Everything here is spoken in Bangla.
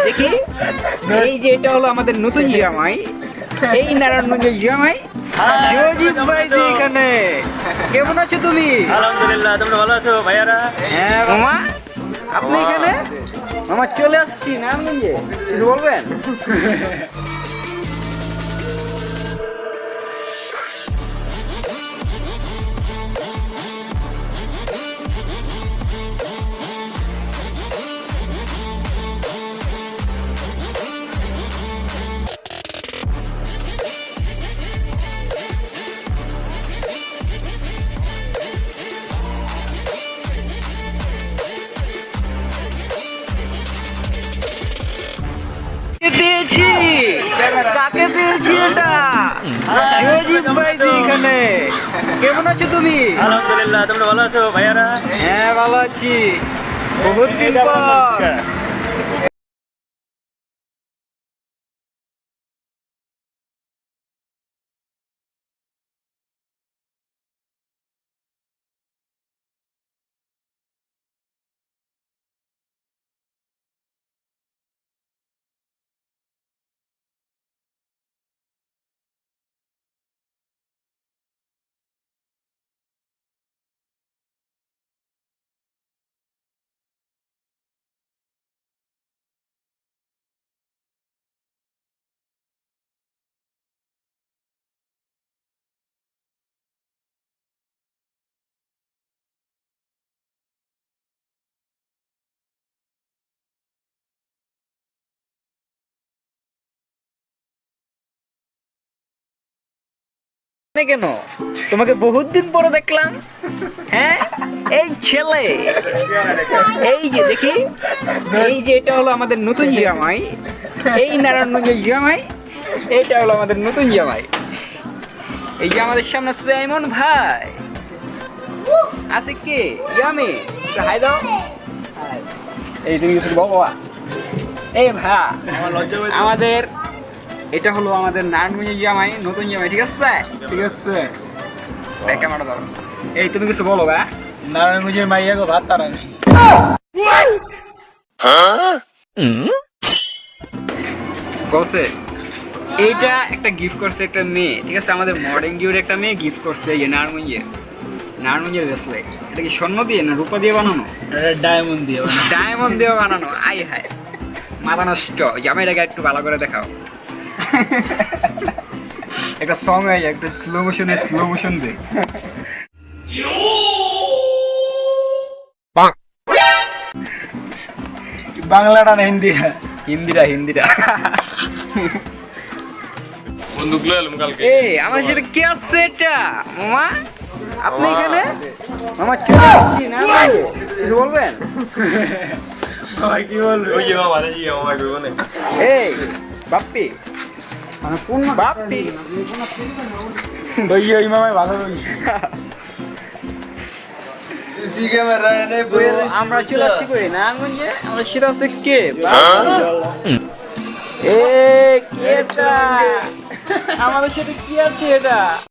দেখি, এই যে এটা হলো আমাদের নতুন জামাই, এই নারায়ণগঞ্জের জামাই শিবজিৎ ভাই যে এখানে। কেমন আছো তুমি? আলহামদুলিল্লাহ, তোমরা ভালো আছো ভাইয়ারা? হ্যাঁ মামা, আপনি এখানে? মামা চলে আসছি নারায়ণগঞ্জে, কিছু বলবেন? পেয়েছি, কাকে পেয়েছি? এটা শিবজিৎ ভাই যে এখানে। কেমন আছো তুমি? আলহামদুলিল্লাহ, তোমরা ভালো আছো ভাইয়ারা? হ্যাঁ ভালো আছি, বহুত দিন পর। কেন তোমাকে বহুত দিন পরে দেখলাম। হ্যাঁ এই ছেলে, এই যে দেখি, এই যে এটা হলো আমাদের নতুন জামাই, এই নারায়ণগঞ্জের জামাই, এইটা হলো আমাদের নতুন জামাই। এই যে আমাদের সামনে সাইমন ভাই আছে, কি ইয়ামি হাই দাও। এই তুমি কিছু বলো বাবা। এই ভাই আমাদের এটা হলো আমাদের নারায়ণগঞ্জের জামাই, নতুন জামাই, ঠিক আছে? ঠিক আছে। ক্যামেরা দাও। এই তুমি কিছু বলো ভাই। নারায়ণগঞ্জের মাইয়া গো ভাত তারা নেই। বলছে এইটা একটা গিফট করছে একটা মেয়ে, ঠিক আছে? আমাদের মডার্ন জিওর একটা মেয়ে গিফট করছে, এই নারায়ণগঞ্জের ব্রেসলেট। এটা কি স্বর্ণ দিয়ে না রূপা দিয়ে বানানো? ডায়মন্ড দিয়ে ডায়মন্ড দিয়ে বানানো। আই হায়, মাথা নষ্ট। জামাইটাকে একটু ভালো করে দেখাও। একটা সং হয়ে যায়, একটা স্লো মোশন দে। বাংলাটা না হিন্দি? হিন্দিটা। বন্ধুগুলো এলাম কালকে। এই আমার সাথে কে আছে এটা? মামা আপনি এখানে? মামা চলে আসছি না, কিছু বলবেন? ভাই কি বলবে? ওই যে মামা, এই যে মামা কইবো না। এই বাপ্পি, মানে পূর্ণ বাপ্পি। ওই মামাই ভালো ওই সিসি ক্যামেরা এনে তো আমরা চলে আসছি কই নারায়ণগঞ্জে। আমরা সেটা হচ্ছে কে? এ কে এটা? আমাদের সাথে কি আছে এটা?